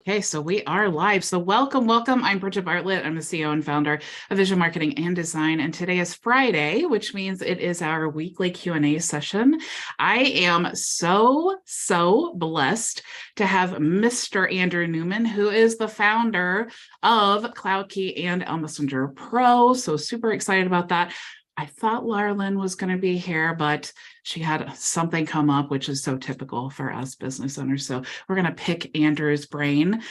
Okay, so we are live. So welcome. I'm Bridget Bartlett. I'm the CEO and founder of Vision Marketing and Design. And today is Friday, which means it is our weekly Q&A session. I am so blessed to have Mr. Andrew Newman, who is the founder of Cloudkii and ElMessenger Pro. So super excited about that. I thought Laura Lynn was going to be here, but she had something come up, which is so typical for us business owners. So we're going to pick Andrew's brain.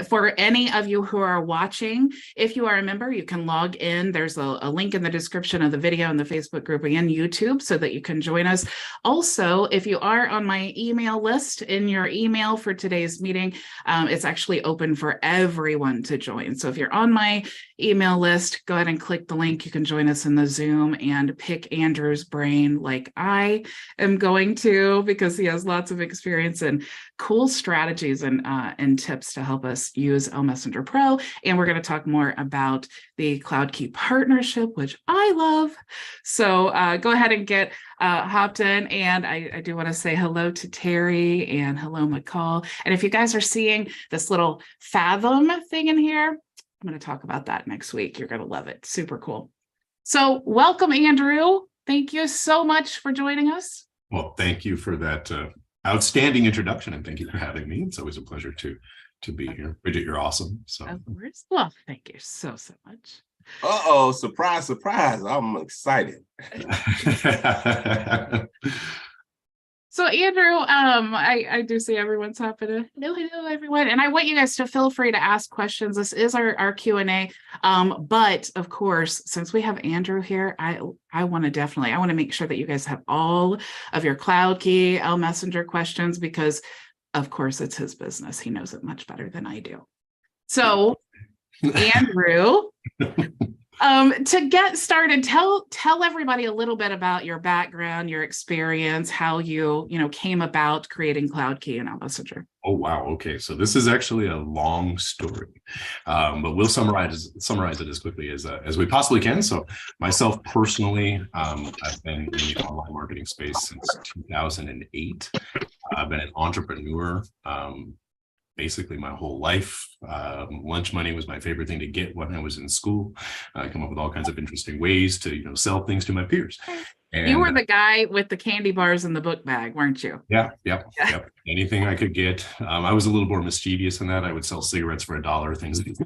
For any of you who are watching, if you are a member, you can log in. There's a link in the description of the video in the Facebook group and YouTube so that you can join us. Also, if you are on my email list in your email for today's meeting, it's actually open for everyone to join. So if you're on my email list, go ahead and click the link. You can join us in the Zoom and pick Andrew's brain like I am going to, because he has lots of experience and cool strategies and tips to help us use ElMessenger Pro. And we're going to talk more about the Cloudkii partnership, which I love. So go ahead and get hopped in. And I do want to say hello to Terry and hello, McCall. And if you guys are seeing this little Fathom thing in here, I'm going to talk about that next week. You're going to love it. Super cool. So welcome, Andrew. Thank you so much for joining us. Well, thank you for that outstanding introduction, and thank you for having me. It's always a pleasure to be here. Bridget, you're awesome. So, of course. Well, thank you so much. Uh-oh, surprise. I'm excited. So Andrew, I do see everyone's happy to hello everyone, and I want you guys to feel free to ask questions. This is our Q&A, but of course, since we have Andrew here, I want to make sure that you guys have all of your Cloudkii ElMessenger questions, because of course it's his business. He knows it much better than I do. So Andrew, to get started, tell everybody a little bit about your background, your experience, how you came about creating Cloudkii and ElMessenger. Oh, wow. Okay. So this is actually a long story, but we'll summarize it as quickly as we possibly can. So myself personally, I've been in the online marketing space since 2008. I've been an entrepreneur basically my whole life. Lunch money was my favorite thing to get when I was in school. I come up with all kinds of interesting ways to sell things to my peers. And you were the guy with the candy bars in the book bag, weren't you? Yep. Anything I could get. I was a little more mischievous than that. I would sell cigarettes for $1, things like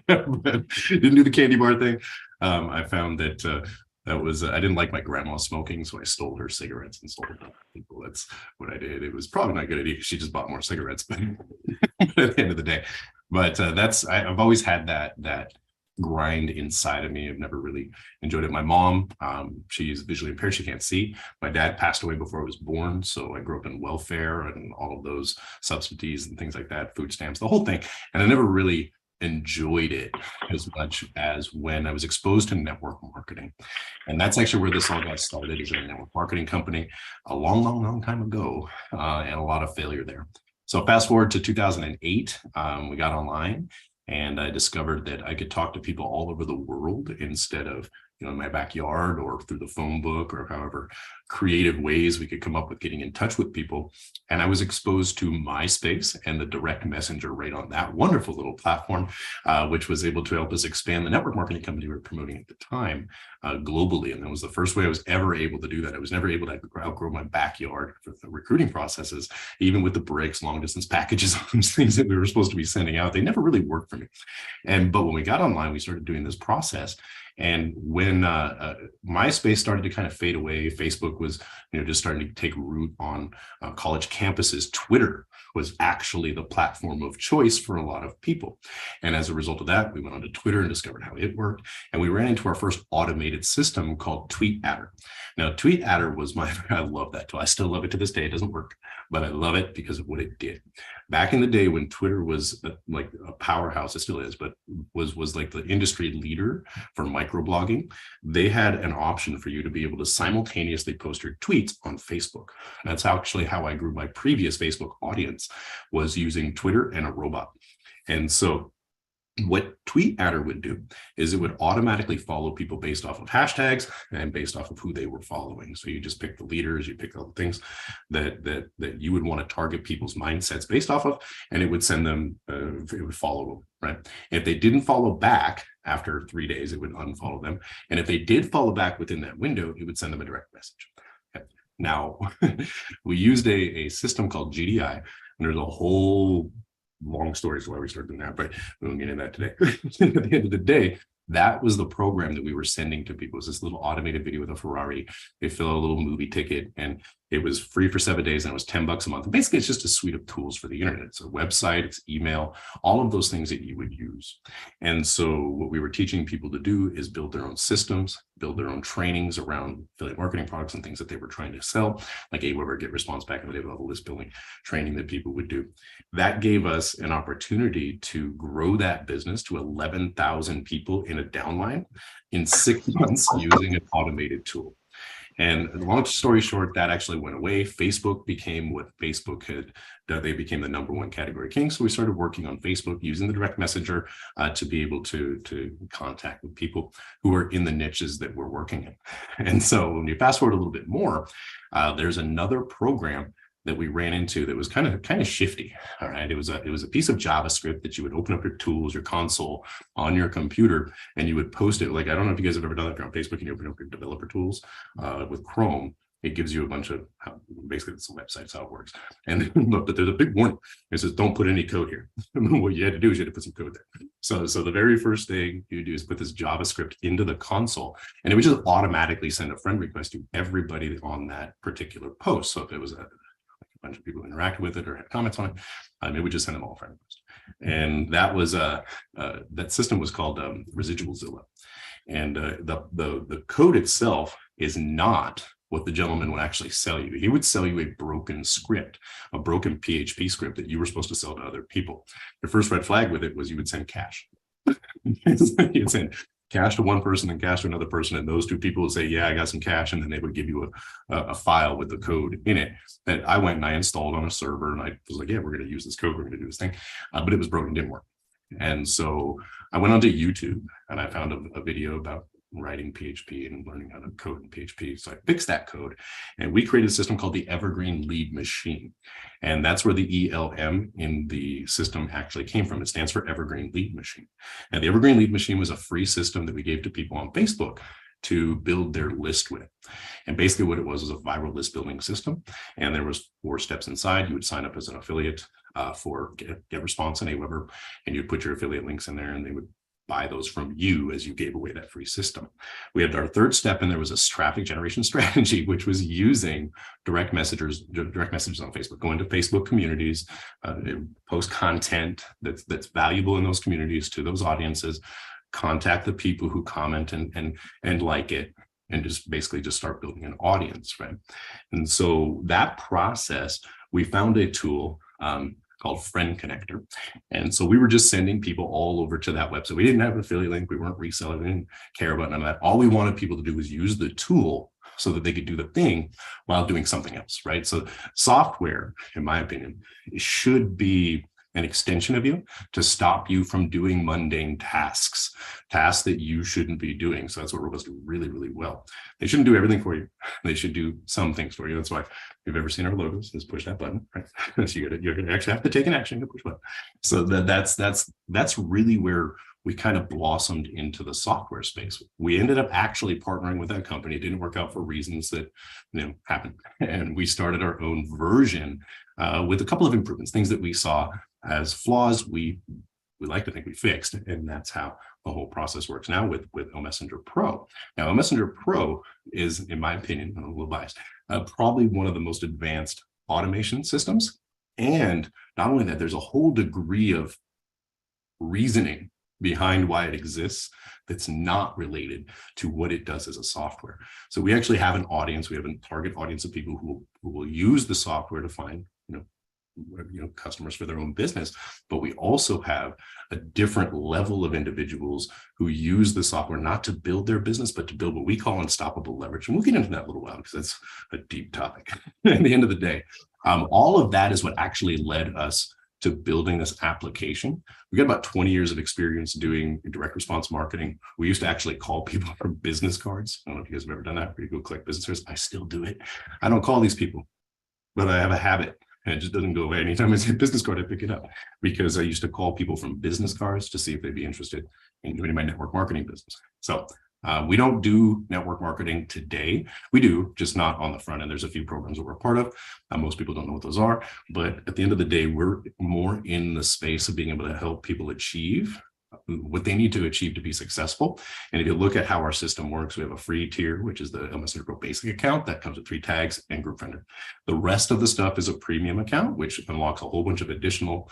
that. But didn't do the candy bar thing. I found that that was I didn't like my grandma smoking, so I stole her cigarettes and sold them to people. That's what I did. It was probably not a good idea because she just bought more cigarettes, but at the end of the day. But I've always had that grind inside of me. I've never really enjoyed it. My mom, she's visually impaired. She can't see. My dad passed away before I was born, so I grew up in welfare and all of those subsidies and things like that, food stamps, the whole thing. And I never really enjoyed it as much as when I was exposed to network marketing. And that's actually where this all got started, is in a network marketing company a long time ago, and a lot of failure there. So fast forward to 2008, we got online, and I discovered that I could talk to people all over the world instead of in my backyard or through the phone book, or however creative ways we could come up with getting in touch with people. And I was exposed to MySpace and the direct messenger right on that wonderful little platform, which was able to help us expand the network marketing company we were promoting at the time globally. And that was the first way I was ever able to do that. I was never able to outgrow my backyard for the recruiting processes, even with the bricks, long distance packages, all those things that we were supposed to be sending out. They never really worked for me. But when we got online, we started doing this process. And when MySpace started to kind of fade away, Facebook was just starting to take root on college campuses. Twitter was actually the platform of choice for a lot of people. And as a result of that, we went onto Twitter and discovered how it worked. And we ran into our first automated system called TweetAdder. Now, TweetAdder was I love that tool. I still love it to this day. It doesn't work, but I love it because of what it did. Back in the day when Twitter was like a powerhouse, it still is, but was like the industry leader for microblogging, they had an option for you to be able to simultaneously post your tweets on Facebook. And that's actually how I grew my previous Facebook audience, was using Twitter and a robot. And so What Tweet Adder would do is it would automatically follow people based off of hashtags and based off of who they were following. So you just pick the leaders, you pick all the things that you would want to target people's mindsets based off of, and it would send them, it would follow them, right? If they didn't follow back after 3 days, it would unfollow them. And if they did follow back within that window, it would send them a direct message. Okay. Now, we used a system called GDI, and there's a whole long stories why we started doing that, but we won't get into that today. At the end of the day, that was the program that we were sending to people. It was this little automated video with a Ferrari. They fill out a little movie ticket, and it was free for 7 days, and it was $10 a month. And basically, it's just a suite of tools for the internet. It's a website, it's email, all of those things that you would use. And so what we were teaching people to do is build their own systems, build their own trainings around affiliate marketing products and things that they were trying to sell, like HighLevel, get response back in the day level list building training that people would do. That gave us an opportunity to grow that business to 11,000 people in a downline in 6 months using an automated tool. And long story short, that actually went away. Facebook became what Facebook had done. They became the #1 category king. So we started working on Facebook using the direct messenger to be able to contact with people who are in the niches that we're working in. And so when you fast forward a little bit more, there's another program that we ran into that was kind of shifty. All right. It was a piece of JavaScript that you would open up your tools, your console on your computer, and you would post it. Like, I don't know if you guys have ever done that. If you're on Facebook and you open up your developer tools with Chrome, it gives you a bunch of, basically it's a website, it's how it works. And look, but there's a big warning. It says, don't put any code here. What you had to do is you had to put some code there. So the very first thing you do is put this JavaScript into the console, and it would just automatically send a friend request to everybody on that particular post. So if it was a bunch of people who interacted with it or had comments on it, it would just send them all a friend request. And that was that system was called Residual Zilla. And the code itself is not what the gentleman would actually sell you. He would sell you a broken script, a broken PHP script that you were supposed to sell to other people. The first red flag with it was you would send cash. You'd send cash to one person and cash to another person, and those two people would say, yeah, I got some cash, and then they would give you a file with the code in it that I went and I installed on a server, and I was like, yeah, we're going to use this code, we're going to do this thing, but it was broken, didn't work. And so I went onto YouTube and I found a video about writing PHP and learning how to code in PHP. So I fixed that code, and we created a system called the Evergreen Lead Machine. And that's where the ELM in the system actually came from. It stands for Evergreen Lead Machine. And the Evergreen Lead Machine was a free system that we gave to people on Facebook to build their list with. And basically what it was a viral list building system. And there was 4 steps inside. You would sign up as an affiliate for Get Response and HighLevel, and you'd put your affiliate links in there, and they would buy those from you as you gave away that free system. We had our 3rd step, and there was a traffic generation strategy, which was using direct messages on Facebook, going to Facebook communities, post content that's valuable in those communities to those audiences, contact the people who comment and like it, and just basically just start building an audience, right? And so that process, we found a tool called Friend Connector. And so we were just sending people all over to that website. We didn't have an affiliate link. We weren't reselling. We didn't care about none of that. All we wanted people to do was use the tool so that they could do the thing while doing something else, right? So software, in my opinion, should be an extension of you to stop you from doing mundane tasks that you shouldn't be doing. So that's what robots do really, really well. They shouldn't do everything for you. They should do some things for you. That's why if you've ever seen our logos, is push that button, right? So you're gonna actually have to take an action to push button. So that's really where we kind of blossomed into the software space. We ended up actually partnering with that company. It didn't work out for reasons that happened. And we started our own version with a couple of improvements, things that we saw as flaws. We like to think we fixed, and that's how the whole process works now with ElMessenger Pro. Now, ElMessenger Pro is, in my opinion, I'm a little biased, probably one of the most advanced automation systems. And not only that, there's a whole degree of reasoning behind why it exists that's not related to what it does as a software. So we actually have an audience. We have a target audience of people who will use the software to find customers for their own business, but we also have a different level of individuals who use the software not to build their business, but to build what we call unstoppable leverage. And we'll get into that in a little while because that's a deep topic. At the end of the day, all of that is what actually led us to building this application. We got about 20 years of experience doing direct response marketing. We used to actually call people from business cards. I don't know if you guys have ever done that, where you go click business cards. I still do it. I don't call these people, but I have a habit. And it just doesn't go away. Anytime I see a business card, I pick it up, because I used to call people from business cards to see if they'd be interested in doing my network marketing business. So we don't do network marketing today. We do, just not on the front end. There's a few programs that we're a part of. Most people don't know what those are. But at the end of the day, we're more in the space of being able to help people achieve what they need to achieve to be successful. And if you look at how our system works, we have a free tier, which is the ElMessenger Pro basic account that comes with 3 tags and group friender. The rest of the stuff is a premium account, which unlocks a whole bunch of additional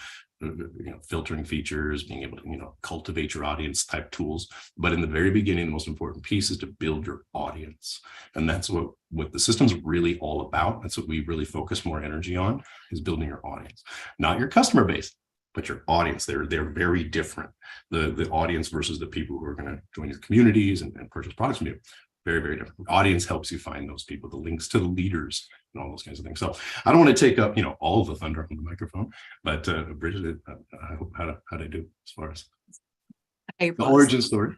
filtering features, being able to cultivate your audience type tools. But in the very beginning, the most important piece is to build your audience. And that's what the system's really all about. That's what we really focus more energy on, is building your audience, not your customer base, but your audience. They're very different. The audience versus the people who are going to join your communities and purchase products from you. Very, very different. The audience helps you find those people, the links to the leaders and all those kinds of things. So I don't want to take up, all of the thunder on the microphone, but Bridget, I hope how'd I do as far as the origin story?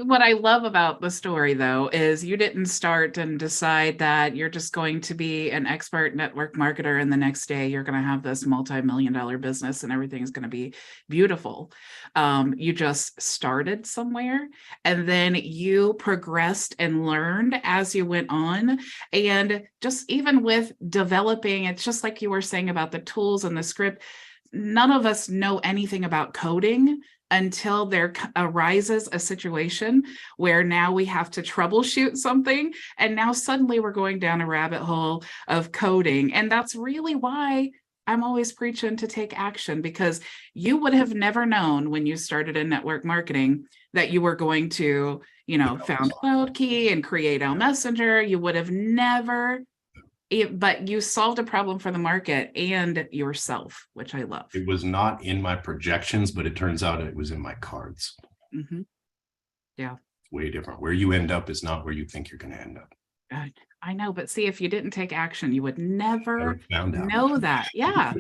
What I love about the story, though, is you didn't start and decide that you're just going to be an expert network marketer, and the next day you're going to have this multi-million-dollar business and everything's going to be beautiful. You just started somewhere, and then you progressed and learned as you went on. And just even with developing, it's just like you were saying about the tools and the script. None of us know anything about coding until there arises a situation where now we have to troubleshoot something. And now suddenly we're going down a rabbit hole of coding. And that's really why I'm always preaching to take action, because you would have never known when you started in network marketing that you were going to, found Cloudkii and create ElMessenger. You would have never. But you solved a problem for the market and yourself, which I love. It was not in my projections, but it turns out it was in my cards. Mm-hmm. Yeah. Way different. Where you end up is not where you think you're going to end up. I know, but see, if you didn't take action, you would never know that. Yeah.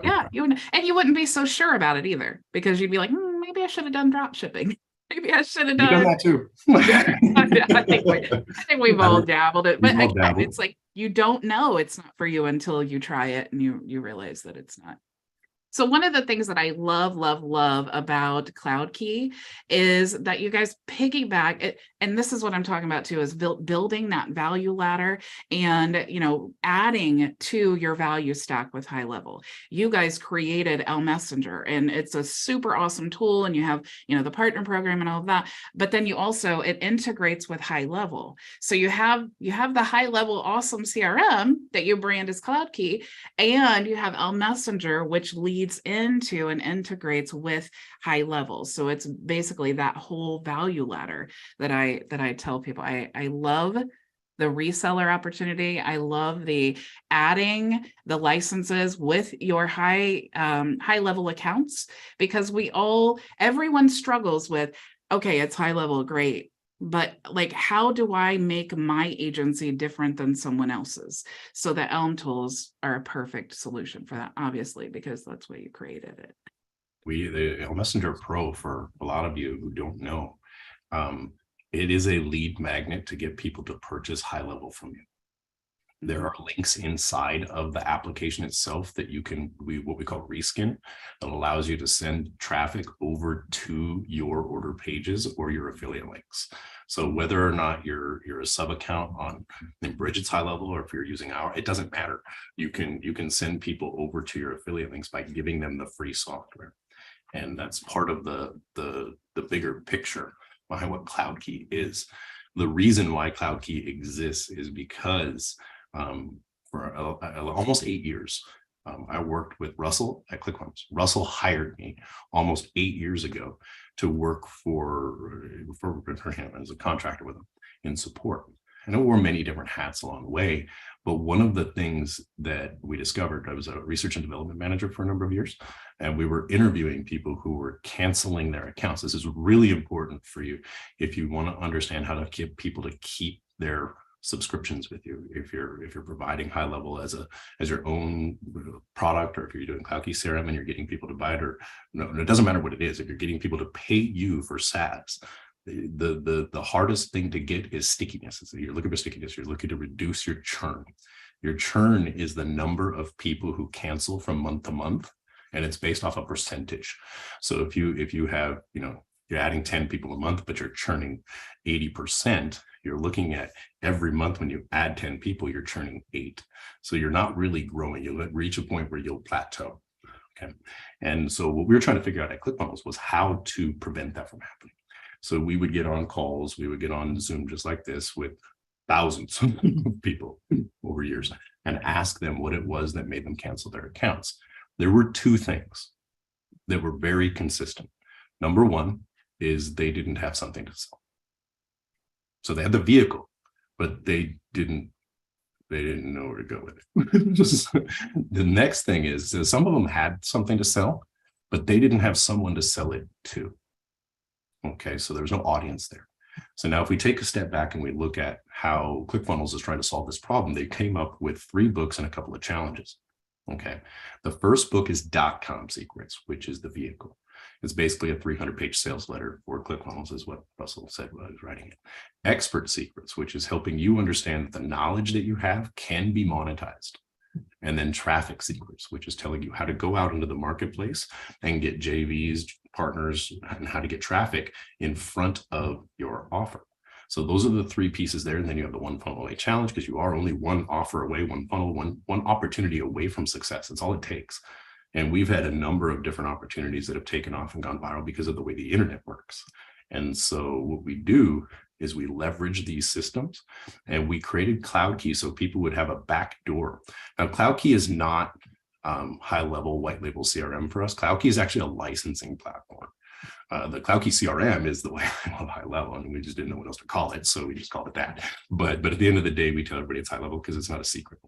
Yeah. And you wouldn't be so sure about it either, because you'd be like, maybe I should have done drop shipping. Maybe I should have done that too. I think we've all dabbled it, but again, it's like, you don't know it's not for you until you try it and you realize that it's not. So one of the things that I love about Cloudkii is that you guys piggyback it. And this is what I'm talking about too, is building that value ladder and, adding to your value stack with HighLevel. You guys created ElMessenger, and it's a super awesome tool. And you have, the partner program and all of that, but then you also, it integrates with HighLevel. So you have the HighLevel awesome CRM that you brand as Cloudkii, and you have ElMessenger, which leads into and integrates with HighLevel. So it's basically that whole value ladder that I tell people. I love the reseller opportunity. I love the adding the licenses with your HighLevel accounts, because everyone struggles with, okay, it's HighLevel, great. But how do I make my agency different than someone else's? So the Elm tools are a perfect solution for that, obviously, because that's why you created it. The ElMessenger Pro, for a lot of you who don't know, it is a lead magnet to get people to purchase HighLevel from you. There are links inside of the application itself that you can, what we call reskin, that allows you to send traffic over to your order pages or your affiliate links. So whether or not you're a sub account on Bridget's HighLevel, or if you're using it doesn't matter. You can send people over to your affiliate links by giving them the free software. And that's part of the bigger picture behind what Cloudkii is. The reason why Cloudkii exists is because for almost 8 years, I worked with Russell at ClickFunnels. Russell hired me almost 8 years ago to work for him as a contractor with him in support. And I wore many different hats along the way, but one of the things that we discovered, I was a research and development manager for a number of years, and we were interviewing people who were canceling their accounts. This is really important for you if you want to understand how to get people to keep their subscriptions with you. If you're providing HighLevel as your own product, or if you're doing Cloudkii CRM and you're getting people to buy it, or no, it doesn't matter what it is. If you're getting people to pay you for SaaS, the hardest thing to get is stickiness. So you're looking for stickiness. You're looking to reduce your churn. Your churn is the number of people who cancel from month to month, and it's based off a percentage. So if you have, you're adding 10 people a month, but you're churning 80%, you're looking at every month when you add 10 people, you're churning 8. So you're not really growing. You'll reach a point where you'll plateau. Okay. And so what we were trying to figure out at ClickFunnels was how to prevent that from happening. So we would get on calls, we would get on Zoom just like this with thousands of people over years and ask them what it was that made them cancel their accounts. There were 2 things that were very consistent. Number one is they didn't have something to sell. So they had the vehicle, but they didn't know where to go with it. The next thing is some of them had something to sell, but they didn't have someone to sell it to. Okay, so there's no audience there. So now if we take a step back and we look at how ClickFunnels is trying to solve this problem, they came up with 3 books and a couple of challenges. Okay, the first book is .com Secrets, which is the vehicle. It's basically a 300-page sales letter for ClickFunnels, is what Russell said when I was writing it. Expert Secrets, which is helping you understand that the knowledge that you have can be monetized. And then Traffic Secrets, which is telling you how to go out into the marketplace and get JVs, partners, and how to get traffic in front of your offer. So those are the 3 pieces there. And then you have the one funnel away challenge, because you are only one offer away, one funnel, one opportunity away from success. That's all it takes. And we've had a number of different opportunities that have taken off and gone viral because of the way the internet works. And so what we do is we leverage these systems, and we created Cloudkii so people would have a back door. Now, Cloudkii is not high-level white label CRM for us. Cloudkii is actually a licensing platform. The Cloudkii CRM is the way I love HighLevel, and we just didn't know what else to call it, so we just called it that. But at the end of the day, we tell everybody it's HighLevel because it's not a secret.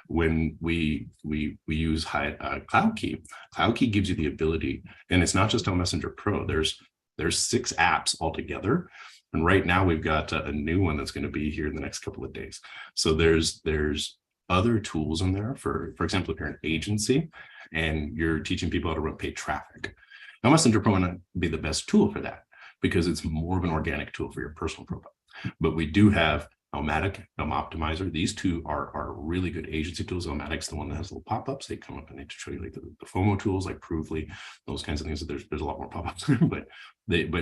When we use Cloudkii, Cloudkii gives you the ability, and it's not just ElMessenger Pro. There's 6 apps altogether, and right now we've got a new one that's going to be here in the next couple of days. So there's other tools in there. For example, if you're an agency and you're teaching people how to run paid traffic, ElMessenger Pro might be the best tool for that because it's more of an organic tool for your personal profile. But we do have Elmatic, Optimizer. These 2 are really good agency tools. Elmatic's the one that has little pop-ups. They come up and they show you like the FOMO tools, like Provely, those kinds of things. There's a lot more pop-ups, but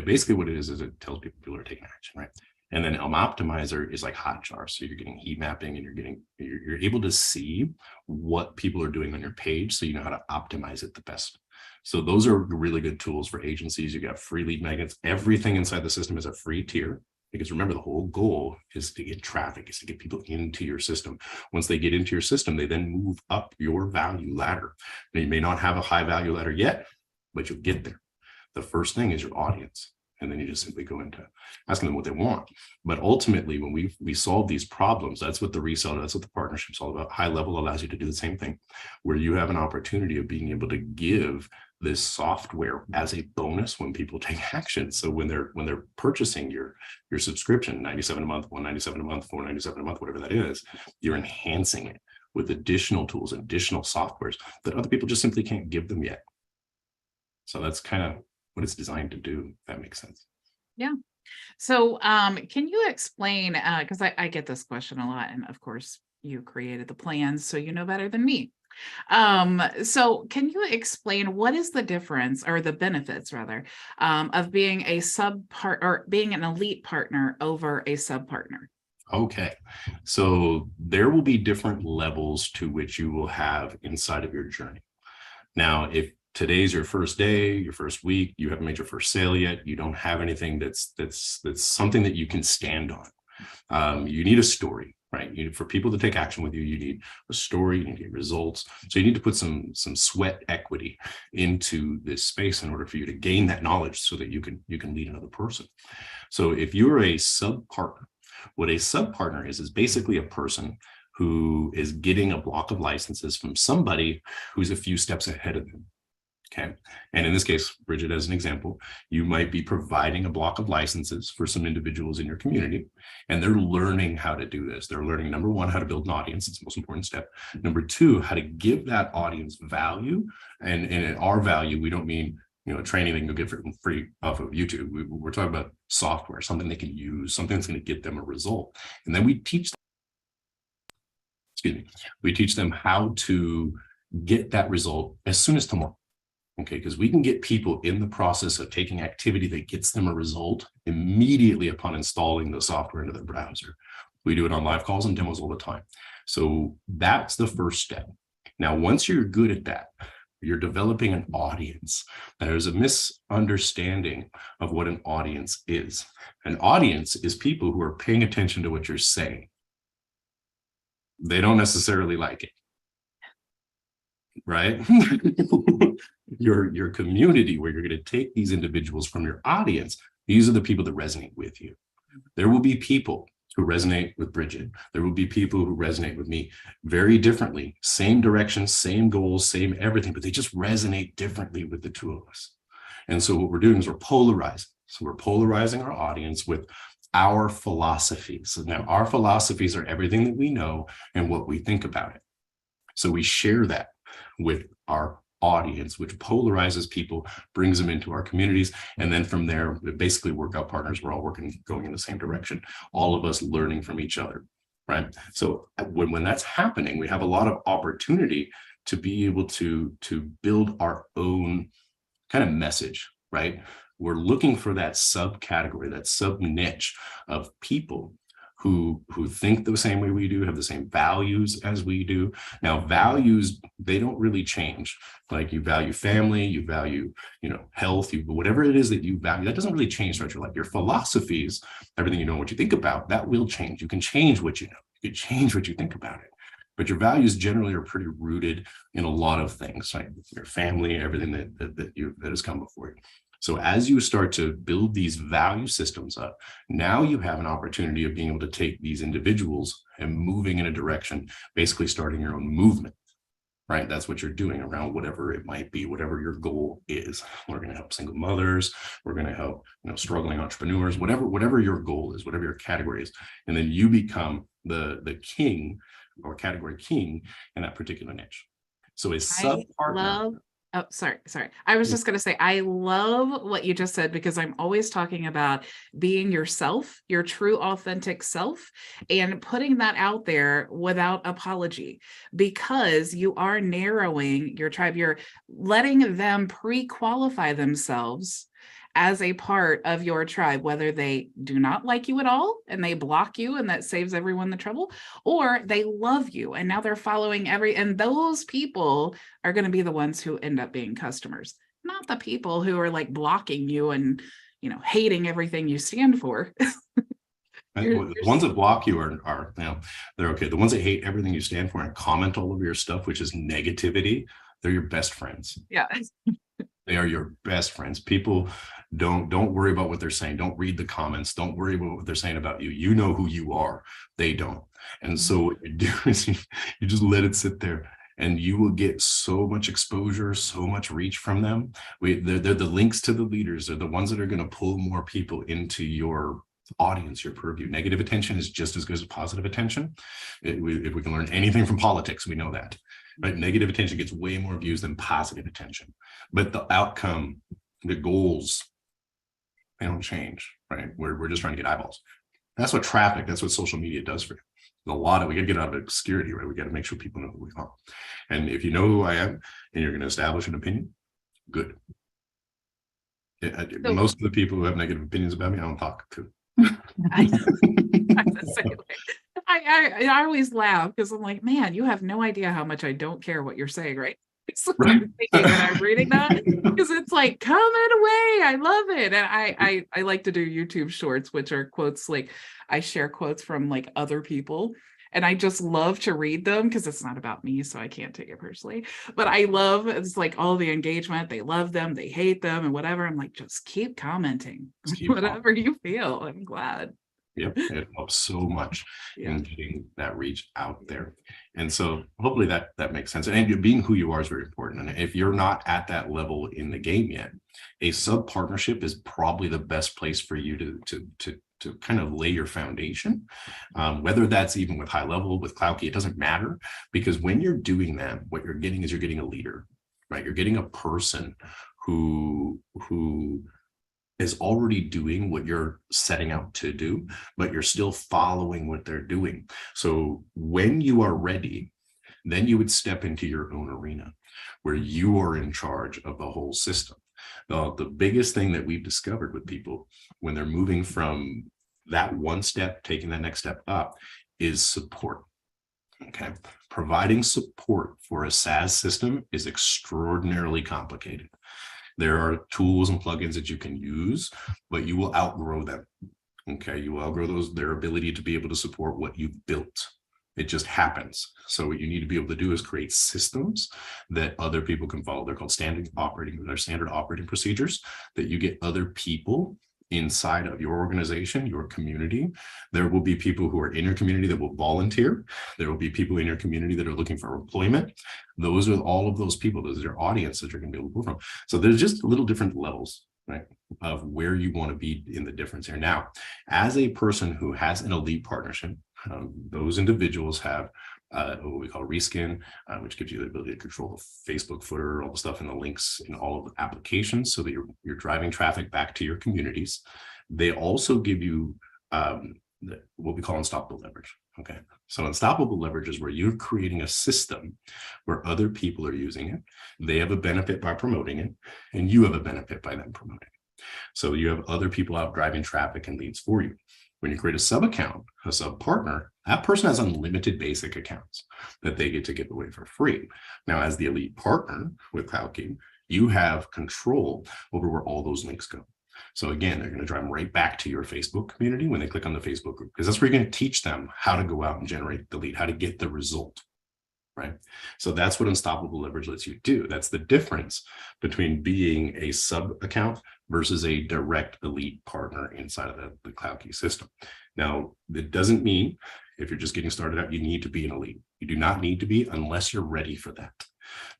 basically what it is it tells people are taking action, right? And then Optimizer is like Hotjar. So you're getting heat mapping, and you're able to see what people are doing on your page, so you know how to optimize it the best. So those are really good tools for agencies. You got free lead magnets. Everything inside the system is a free tier, because remember, the whole goal is to get traffic, is to get people into your system. Once they get into your system, they then move up your value ladder. Now, you may not have a high value ladder yet, but you'll get there. The first thing is your audience. And then you just simply go into asking them what they want. But ultimately, when we solve these problems, that's what the reseller, that's what the partnership's all about. HighLevel allows you to do the same thing, where you have an opportunity of being able to give this software as a bonus when people take action. So when they're purchasing your subscription, $97 a month, $197 a month, $497 a month, whatever that is, you're enhancing it with additional tools, additional softwares that other people just simply can't give them yet. So that's kind of what it's designed to do, if that makes sense. Yeah. So can you explain, because I get this question a lot, and of course you created the plans, so you know better than me. So can you explain what is the difference, or the benefits rather, of being a or being an elite partner over a sub partner? Okay, so there will be different levels to which you will have inside of your journey. Now, if today's your first day, your first week, you haven't made your first sale yet, you don't have anything that's something that you can stand on. You need a story, right? For people to take action with you, you need a story, you need to get results. So you need to put some sweat equity into this space in order for you to gain that knowledge so that you can lead another person. So if you're a sub partner, what a sub partner is basically a person who is getting a block of licenses from somebody who's a few steps ahead of them. Okay. And in this case, Bridget, as an example, you might be providing a block of licenses for some individuals in your community, and they're learning how to do this. They're learning, number one, how to build an audience. It's the most important step. Number two, how to give that audience value. And in our value, we don't mean, training they can go get for free off of YouTube. We're talking about software, something they can use, something that's going to get them a result. And then we teach them how to get that result as soon as tomorrow. Okay, because we can get people in the process of taking activity that gets them a result immediately upon installing the software into their browser. We do it on live calls and demos all the time. So that's the first step. Now, once you're good at that, you're developing an audience. There's a misunderstanding of what an audience is. An audience is people who are paying attention to what you're saying. They don't necessarily like it, right? Your community, where you're going to take these individuals from your audience, these are the people that resonate with you. There will be people who resonate with Bridget. There will be people who resonate with me very differently, same direction, same goals, same everything, but they just resonate differently with the two of us. And so what we're doing is we're polarizing. So we're polarizing our audience with our philosophies. So now our philosophies are everything that we know and what we think about it. So we share that with our audience, which polarizes people, brings them into our communities. And then from there, basically workout partners, we're all going in the same direction, all of us learning from each other, right? So when that's happening, we have a lot of opportunity to be able to build our own kind of message, right? We're looking for that subcategory, that sub niche of people who think the same way we do, have the same values as we do. Now, values, they don't really change. Like you value family, you value, health, whatever it is that you value, that doesn't really change throughout your life. Your philosophies, everything you know, what you think about, that will change. You can change what you know. You can change what you think about it. But your values generally are pretty rooted in a lot of things, right? Your family, everything that has come before you. So as you start to build these value systems up, now you have an opportunity of being able to take these individuals and moving in a direction, basically starting your own movement, right? That's what you're doing around whatever it might be, whatever your goal is. We're going to help single mothers. We're going to help, struggling entrepreneurs, whatever your goal is, whatever your category is. And then you become the king or category king in that particular niche. So a sub partner. Oh, sorry. I was just going to say, I love what you just said, because I'm always talking about being yourself, your true, authentic self, and putting that out there without apology, because you are narrowing your tribe. You're letting them pre-qualify themselves as a part of your tribe, whether they do not like you at all and they block you and that saves everyone the trouble, or they love you and now they're following and those people are going to be the ones who end up being customers, not the people who are like blocking you and, hating everything you stand for. The ones that block you are they're okay. The ones that hate everything you stand for and comment all over your stuff, which is negativity, they're your best friends. Yeah. They are your best friends. People don't worry about what they're saying. Don't read the comments. Don't worry about what they're saying about you. You know who you are. They don't. And so what you do is you just let it sit there, and you will get so much exposure, so much reach from them. They're the links to the leaders. They're the ones that are going to pull more people into your audience, your purview. Negative attention is just as good as positive attention. If we can learn anything from politics, we know that. Right? Negative attention gets way more views than positive attention. But the outcome, the goals, they don't change, right? We're just trying to get eyeballs. That's what social media does for you. We got to get out of obscurity, right? We got to make sure people know who we are. And if you know who I am and you're going to establish an opinion, good. Most of the people who have negative opinions about me, I don't talk to. I always laugh because I'm like, man, you have no idea how much I don't care what you're saying, right? So right. I'm thinking when I'm reading that, because it's like, come away, I love it. And I like to do YouTube shorts, which are quotes, like I share quotes from like other people. And I just love to read them because it's not about me, so I can't take it personally. But I love, it's like all the engagement. They love them, they hate them, and whatever. I'm like, just keep commenting, whatever you feel. I'm glad. Yep, it helps so much Yeah. in getting that reach out there. And so hopefully that makes sense. And being who you are is very important. And if you're not at that level in the game yet, a sub partnership is probably the best place for you to kind of lay your foundation. Whether that's even with HighLevel, with Cloudkii, it doesn't matter, because when you're doing that, what you're getting is you're getting a leader, right? You're getting a person who is already doing what you're setting out to do, but you're still following what they're doing. So when you are ready, then you would step into your own arena where you are in charge of the whole system. The biggest thing that we've discovered with people when they're moving from that one step, taking that next step up, is support. Okay. Providing support for a SaaS system is extraordinarily complicated. There are tools and plugins that you can use, but you will outgrow them. Okay, you will outgrow their ability to be able to support what you've built. It just happens. So what you need to be able to do is create systems that other people can follow. They're called standard operating procedures that you get other people inside of your organization, your community. There will be people who are in your community that will volunteer. There will be people in your community that are looking for employment. Those are all of those people. Those are your audience that you're going to be able to pull from. So there's just little different levels, right, of where you want to be in the difference here. Now, as a person who has an elite partnership, those individuals have what we call reskin, which gives you the ability to control the Facebook footer, all the stuff in the links in all of the applications, so that you're driving traffic back to your communities. They also give you what we call unstoppable leverage. Okay, so unstoppable leverage is where you're creating a system where other people are using it. They have a benefit by promoting it, and you have a benefit by them promoting it. So you have other people out driving traffic and leads for you. When you create a sub account, a sub partner, that person has unlimited basic accounts that they get to give away for free. Now, as the elite partner with Cloudkii, you have control over where all those links go. So again, they're going to drive them right back to your Facebook community when they click on the Facebook group, because that's where you're going to teach them how to go out and generate the lead, how to get the result. Right. So that's what unstoppable leverage lets you do. That's the difference between being a sub account versus a direct elite partner inside of the Cloudkii system. Now, that doesn't mean if you're just getting started out, you need to be an elite. You do not need to be unless you're ready for that,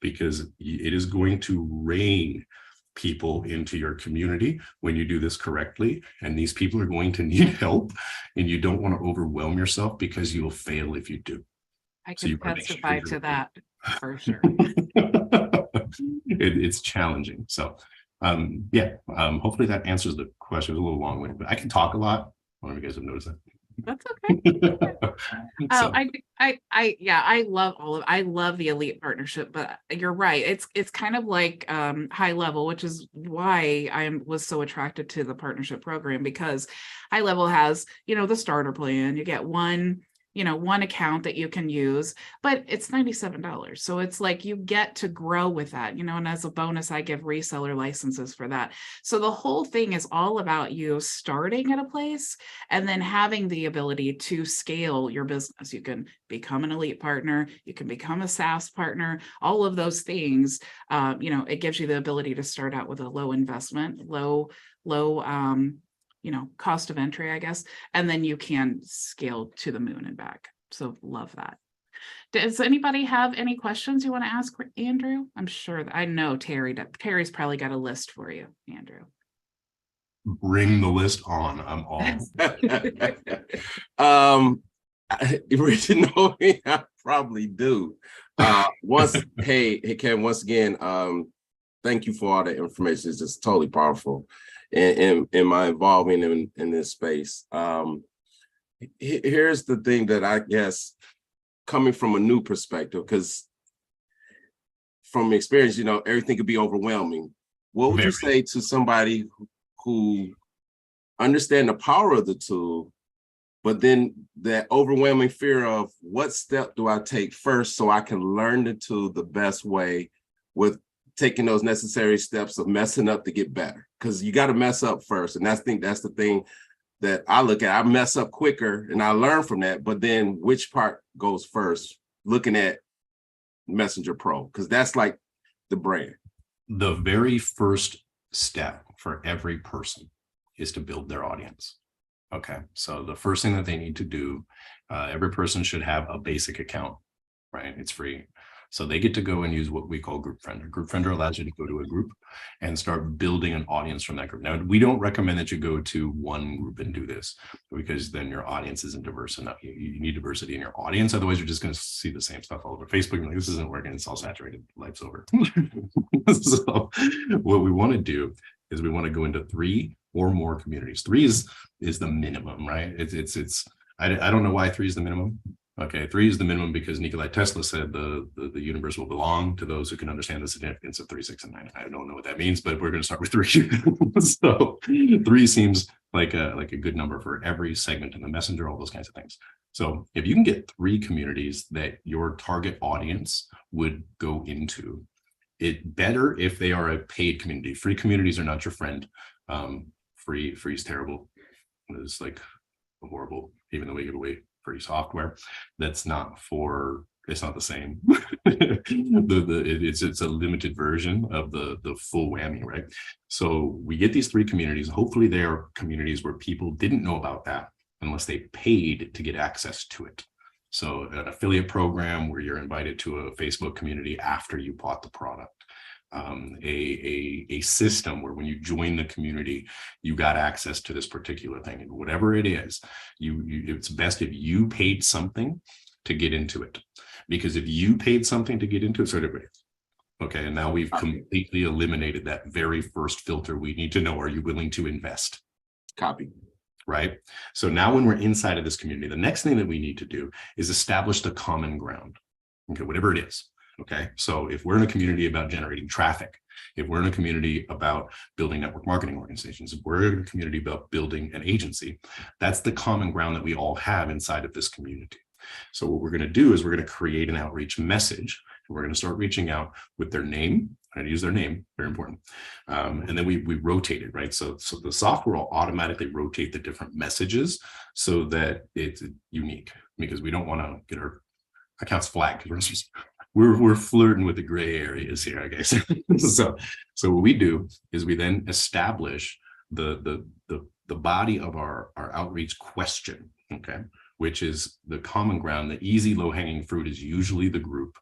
because it is going to rain people into your community when you do this correctly. And these people are going to need help, and you don't want to overwhelm yourself, because you will fail if you do. I can testify to that for sure. It's challenging. So hopefully that answers the question. It was a little long-winded, but I can talk a lot. I don't know if you guys have noticed that. That's okay. I love I love the elite partnership, but you're right. It's kind of like HighLevel, which is why I was so attracted to the partnership program, because HighLevel has, the starter plan. You get one account that you can use, but it's $97. So it's like you get to grow with that, and as a bonus, I give reseller licenses for that. So the whole thing is all about you starting at a place and then having the ability to scale your business. You can become an elite partner, you can become a SaaS partner, all of those things. It gives you the ability to start out with a low investment, low cost of entry, I guess, and then you can scale to the moon and back. So love that. Does anybody have any questions you want to ask Andrew? I'm sure that I know Terry's probably got a list for you, Andrew. Bring the list on. I'm all. Bridget, know me, I probably do. Hey Ken, once again, thank you for all the information. It's just totally powerful. In my involvement in this space. Here's the thing that I guess, coming from a new perspective, because from experience, everything could be overwhelming. What would you say to somebody who understand the power of the tool, but then that overwhelming fear of what step do I take first so I can learn the tool the best way, with taking those necessary steps of messing up to get better? Because you got to mess up first. And that's the thing that I look at. I mess up quicker and I learn from that. But then which part goes first? Looking at Messenger Pro, because that's like the brand. The very first step for every person is to build their audience. Okay, so the first thing that they need to do, every person should have a basic account, right? It's free. So they get to go and use what we call Group Friender. Group Friender allows you to go to a group and start building an audience from that group. Now, we don't recommend that you go to one group and do this, because then your audience isn't diverse enough. You need diversity in your audience. Otherwise, you're just going to see the same stuff all over Facebook. You're like, this isn't working. It's all saturated. Life's over. So what we want to do is we want to go into 3 or more communities. 3 is the minimum, right? I don't know why 3 is the minimum. Okay, 3 is the minimum because Nikola Tesla said the universe will belong to those who can understand the significance of 3, 6, and 9. I don't know what that means, but we're going to start with 3. So 3 seems like a good number for every segment in the messenger, all those kinds of things. So if you can get 3 communities that your target audience would go into, it better if they are a paid community. Free communities are not your friend. Free is terrible. It's like horrible, even though we give away free software. It's not the same. It's a limited version of the full whammy, right? So we get these 3 communities. Hopefully they are communities where people didn't know about that unless they paid to get access to it. So an affiliate program where you're invited to a Facebook community after you bought the product. A system where when you join the community, you got access to this particular thing, and whatever it is, it's best if you paid something to get into it, because if you paid something to get into it, so everybody. Okay, and now we've completely eliminated that very first filter. We need to know, are you willing to invest? Copy. Right. So now when we're inside of this community, the next thing that we need to do is establish the common ground. Okay, whatever it is. Okay, so if we're in a community about generating traffic, if we're in a community about building network marketing organizations, if we're in a community about building an agency, that's the common ground that we all have inside of this community. So what we're going to do is we're going to create an outreach message. We're going to start reaching out with their name. I'm going to use their name, very important. And then we rotate it, right? So the software will automatically rotate the different messages so that it's unique, because we don't want to get our accounts flagged. We're flirting with the gray areas here, I guess. So what we do is we then establish the body of our outreach question, okay, which is the common ground. The easy low-hanging fruit is usually the group.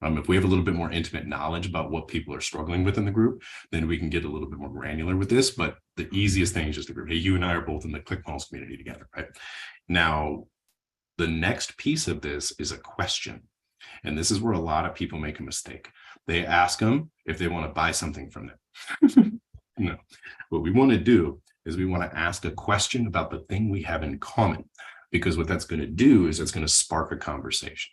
If we have a little bit more intimate knowledge about what people are struggling with in the group, then we can get a little bit more granular with this. But the easiest thing is just the group. Hey, you and I are both in the ClickFunnels community together, right? Now, the next piece of this is a question. And this is where a lot of people make a mistake. They ask them if they want to buy something from them. No, what we want to do is we want to ask a question about the thing we have in common, because what that's going to do is it's going to spark a conversation.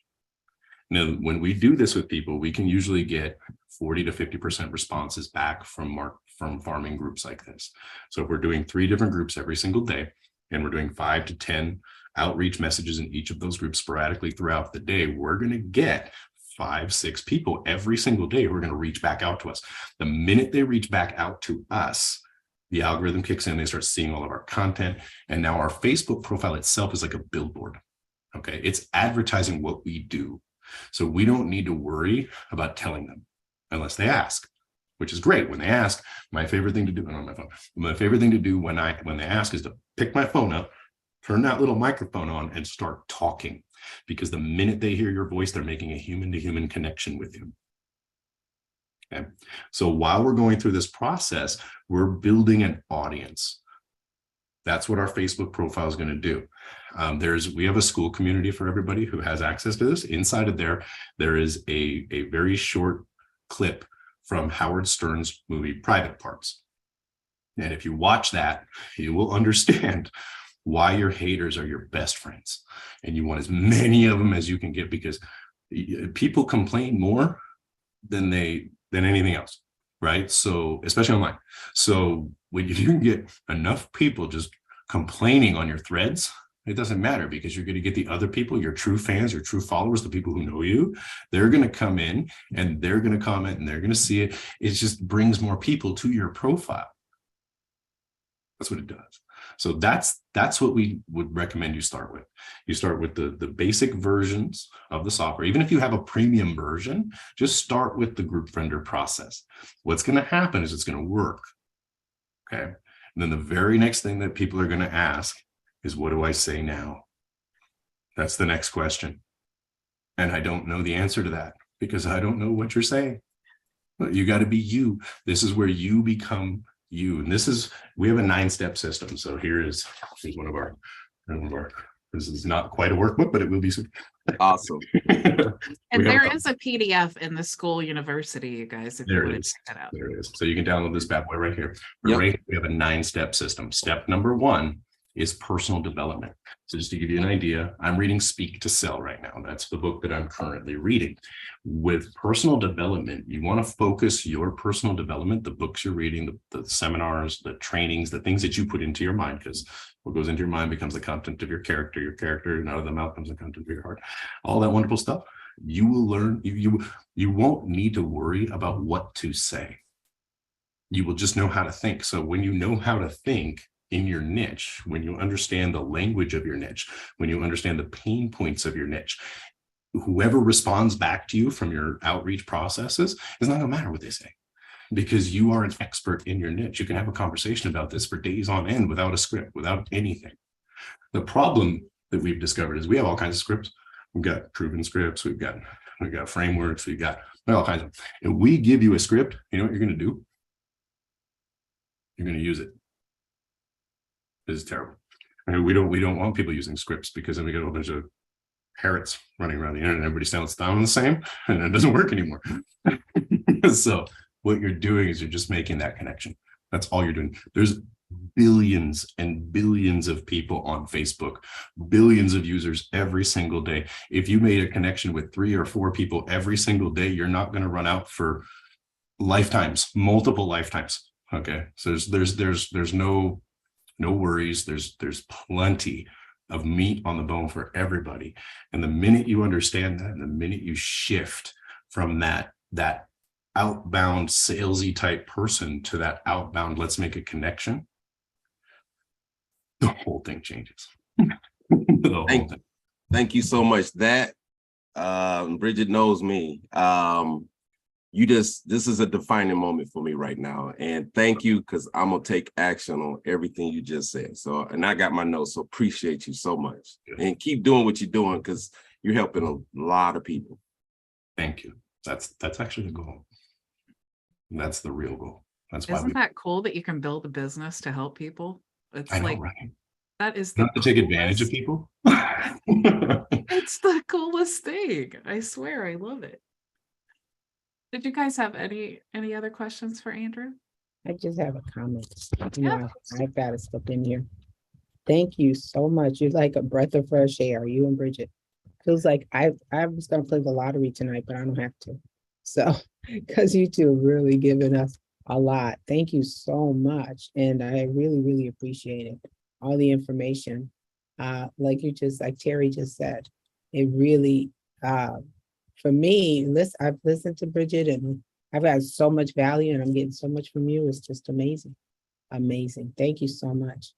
Now, when we do this with people, we can usually get 40 to 50% responses back from farming groups like this. So if we're doing 3 different groups every single day, and we're doing 5 to 10 outreach messages in each of those groups sporadically throughout the day, we're going to get 5, 6 people every single day who are going to reach back out to us. The minute they reach back out to us, the algorithm kicks in, they start seeing all of our content. And now our Facebook profile itself is like a billboard. Okay, it's advertising what we do. So we don't need to worry about telling them unless they ask, which is great. When they ask, my favorite thing to do on my phone, my favorite thing to do when they ask is to pick my phone up, turn that little microphone on, and start talking. Because the minute they hear your voice, they're making a human-to-human connection with you. Okay. So while we're going through this process, we're building an audience. That's what our Facebook profile is going to do. We have a school community for everybody who has access to this. Inside of there is a very short clip from Howard Stern's movie Private Parts. And if you watch that, you will understand why your haters are your best friends. And you want as many of them as you can get, because people complain more than anything else, right? So especially online. So when you can get enough people just complaining on your threads, it doesn't matter, because you're going to get the other people, your true fans, your true followers, the people who know you. They're going to come in and they're going to comment and they're going to see it. It just brings more people to your profile. That's what it does. So that's what we would recommend you start with. You start with the basic versions of the software. Even if you have a premium version, just start with the Group Friender process. What's going to happen is it's going to work. Okay. And then the very next thing that people are going to ask is, what do I say now? That's the next question. And I don't know the answer to that because I don't know what you're saying. But you got to be you. This is where you become you. And we have a 9-step system. So here's one of our, this is not quite a workbook, but it will be soon. Awesome. And there is a PDF in the school university, you guys, if you want to check it out. There it is. So you can download this bad boy right here. Yep. Right here, we have a 9-step system. Step number 1 is personal development. So just to give you an idea, I'm reading Speak to Sell right now. That's the book that I'm currently reading. With personal development, you want to focus your personal development, the books you're reading, the seminars, the trainings, the things that you put into your mind, because what goes into your mind becomes the content of your character and out of the mouth comes the content of your heart. All that wonderful stuff. You will learn, you won't need to worry about what to say. You will just know how to think. So when you know how to think in your niche, when you understand the language of your niche, when you understand the pain points of your niche, whoever responds back to you from your outreach processes, it's not going to matter what they say, because you are an expert in your niche. You can have a conversation about this for days on end without a script, without anything. The problem that we've discovered is we have all kinds of scripts. We've got proven scripts, we've got frameworks, we've got all kinds of, and we give you a script, you know what you're going to do? You're going to use it. This is terrible. I mean, we don't want people using scripts, because then we get a whole bunch of parrots running around the internet. Everybody sounds the same, and it doesn't work anymore. So what you're doing is you're just making that connection. That's all you're doing. There's billions and billions of people on Facebook, billions of users every single day. If you made a connection with 3 or 4 people every single day, you're not going to run out for lifetimes, multiple lifetimes. Okay, so there's no worries. There's plenty of meat on the bone for everybody. And the minute you understand that, and the minute you shift from that outbound salesy type person to that outbound, let's make a connection, the whole thing changes. Thank you so much. That Bridget knows me. This is a defining moment for me right now. And thank you, because I'm going to take action on everything you just said. So, and I got my notes, so appreciate you so much. And keep doing what you're doing, because you're helping a lot of people. Thank you. That's actually the goal. That's the real goal. Isn't that cool that you can build a business to help people? It's I know, like, right? That is not to take advantage of people. It's the coolest thing. I swear, I love it. Did you guys have any other questions for Andrew? I just have a comment. Yeah. I've got to step in here. Thank you so much. You're like a breath of fresh air, you and Bridget. Feels like I was going to play the lottery tonight, but I don't have to. So, because you two have really given us a lot. Thank you so much. And I really, really appreciate it. All the information. Like Terry just said, it really, for me, I've listened to Bridget and I've got so much value and I'm getting so much from you. It's just amazing. Amazing. Thank you so much.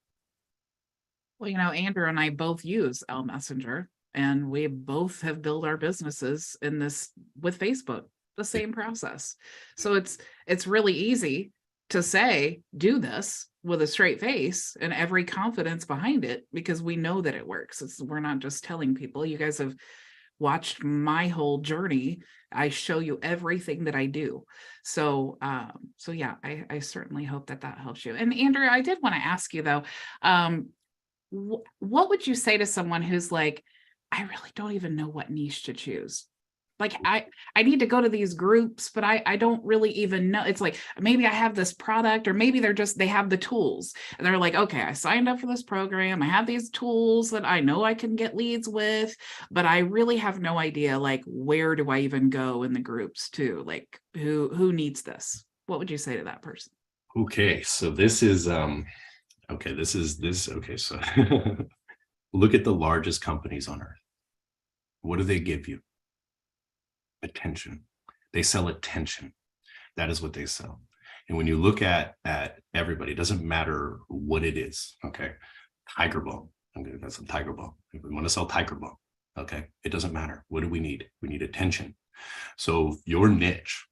Well, Andrew and I both use ElMessenger, and we both have built our businesses in this with Facebook, the same process. So it's really easy to say, do this with a straight face and every confidence behind it, because we know that it works. We're not just telling people. You guys have watched my whole journey. I show you everything that I do. So yeah, I certainly hope that helps you. And Andrew, I did want to ask you though, what would you say to someone who's like, I really don't even know what niche to choose? Like I need to go to these groups, but I don't really even know. It's like, maybe I have this product, or maybe they have the tools and they're like, okay, I signed up for this program. I have these tools that I know I can get leads with, but I really have no idea, like, where do I even go in the groups to, like, who needs this? What would you say to that person? Okay. So this is, so look at the largest companies on earth. What do they give you? Attention. They sell attention. That is what they sell. And when you look at everybody, it doesn't matter what it is. Okay. Tiger Bone. Okay, that's a Tiger Bone. If we want to sell Tiger Bone, okay, it doesn't matter. What do we need? We need attention. So your niche,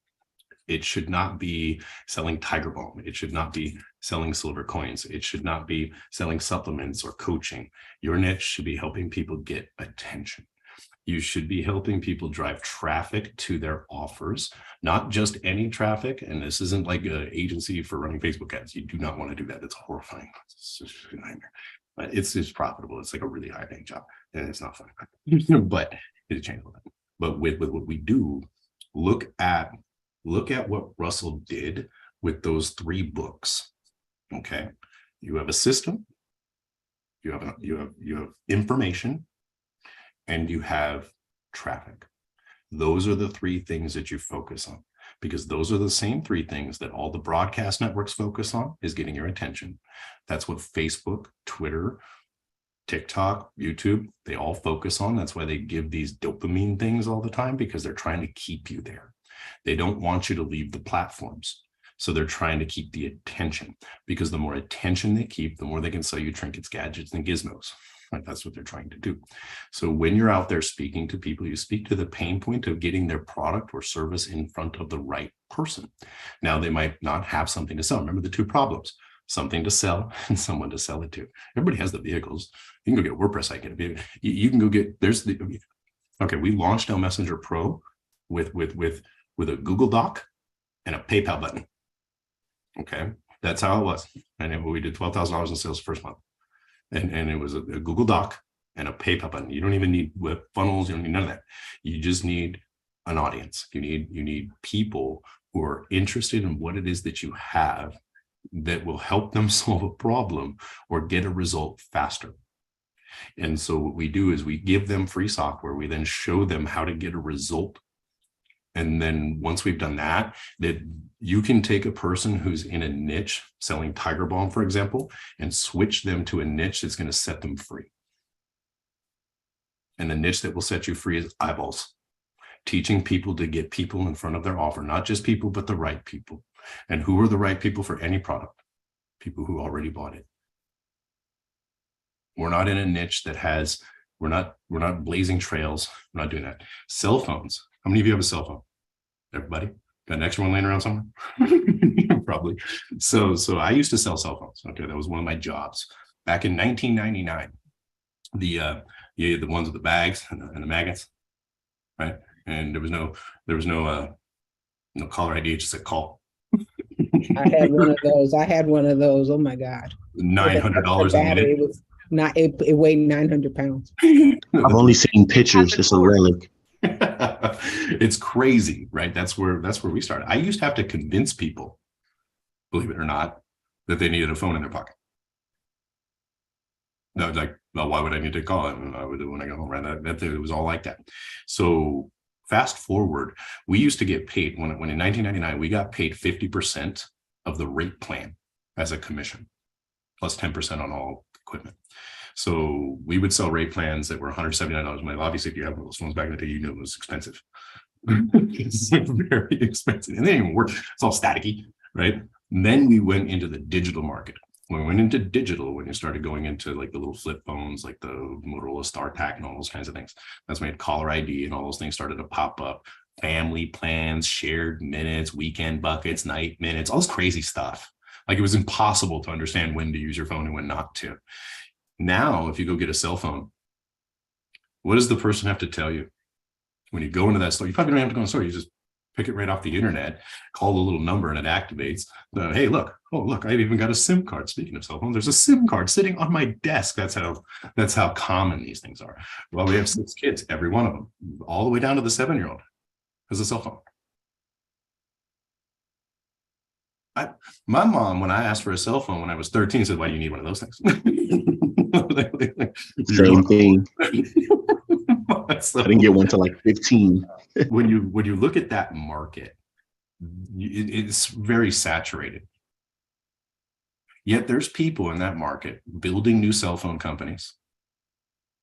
It should not be selling Tiger Balm. It should not be selling silver coins. It should not be selling supplements or coaching. Your niche should be helping people get attention. You should be helping people drive traffic to their offers, not just any traffic. And this isn't like an agency for running Facebook ads. You do not want to do that. It's horrifying. It's just a nightmare. But it's profitable. It's like a really high paying job, and it's not fun. But it's changeable. But with what we do, look at what Russell did with those 3 books. Okay, you have a system, you have information, and you have traffic. Those are the 3 things that you focus on, because those are the same 3 things that all the broadcast networks focus on, is getting your attention. That's what Facebook, Twitter, TikTok, YouTube, they all focus on. That's why they give these dopamine things all the time, because they're trying to keep you there. They don't want you to leave the platforms. So they're trying to keep the attention, because the more attention they keep, the more they can sell you trinkets, gadgets, and gizmos. Like, that's what they're trying to do. So when you're out there speaking to people, you speak to the pain point of getting their product or service in front of the right person. Now, they might not have something to sell. Remember the 2 problems: something to sell and someone to sell it to. Everybody has the vehicles. You can go get a WordPress site. You can go get, okay, we launched ElMessenger Pro with a Google Doc and a PayPal button. Okay, that's how it was. And we did $12,000 in sales the first month. And it was a Google Doc and a PayPal button. You don't even need web funnels. You don't need none of that. You just need an audience. You need people who are interested in what it is that you have, that will help them solve a problem or get a result faster. And so what we do is we give them free software. We then show them how to get a result. And then once we've done that you can take a person who's in a niche selling Tiger Balm, for example, and switch them to a niche that's going to set them free. And the niche that will set you free is eyeballs, teaching people to get people in front of their offer, not just people, but the right people. And who are the right people for any product? People who already bought it. We're not in a niche that has, we're not blazing trails. We're not doing that. Cell phones. How many of you have a cell phone? Everybody? Got an extra one laying around somewhere? Probably. So I used to sell cell phones. Okay, that was one of my jobs. Back in 1999, the ones with the bags and the magnets, right? And there was no caller ID, it just said call. I had one of those. Oh my God. $900 a minute. It was not, it weighed 900 pounds. I've only seen pictures. It's a relic. It's crazy, right? That's where we started. I used to have to convince people, believe it or not, that they needed a phone in their pocket. No, like, well, why would I need to call it? I would do when I got home, right? It was all like that. So fast forward, we used to get paid when in 1999 we got paid 50% of the rate plan as a commission, plus 10% on all equipment. So we would sell rate plans that were $179 a month. Obviously, if you have one of those phones back in the day, you knew it was expensive. It's very expensive. And they didn't even work. It's all staticky, right? And then we went into the digital market. When we went into digital, when you started going into like the little flip phones, like the Motorola StarTAC and all those kinds of things, that's when caller ID and all those things started to pop up. Family plans, shared minutes, weekend buckets, night minutes, all this crazy stuff. Like, it was impossible to understand when to use your phone and when not to. Now, if you go get a cell phone, what does the person have to tell you? When you go into that store, you probably don't have to go in the store. You just pick it right off the internet, call the little number, and it activates. Hey, look! Oh, look! I've even got a SIM card. Speaking of cell phones, there's a SIM card sitting on my desk. That's how common these things are. Well, we have 6 kids. Every one of them, all the way down to the 7-year-old, has a cell phone. My mom, when I asked for a cell phone when I was 13, said, "Why do you need one of those things?" Same thing. So, I didn't get one till like 15. when you look at that market, it's very saturated. Yet there's people in that market building new cell phone companies.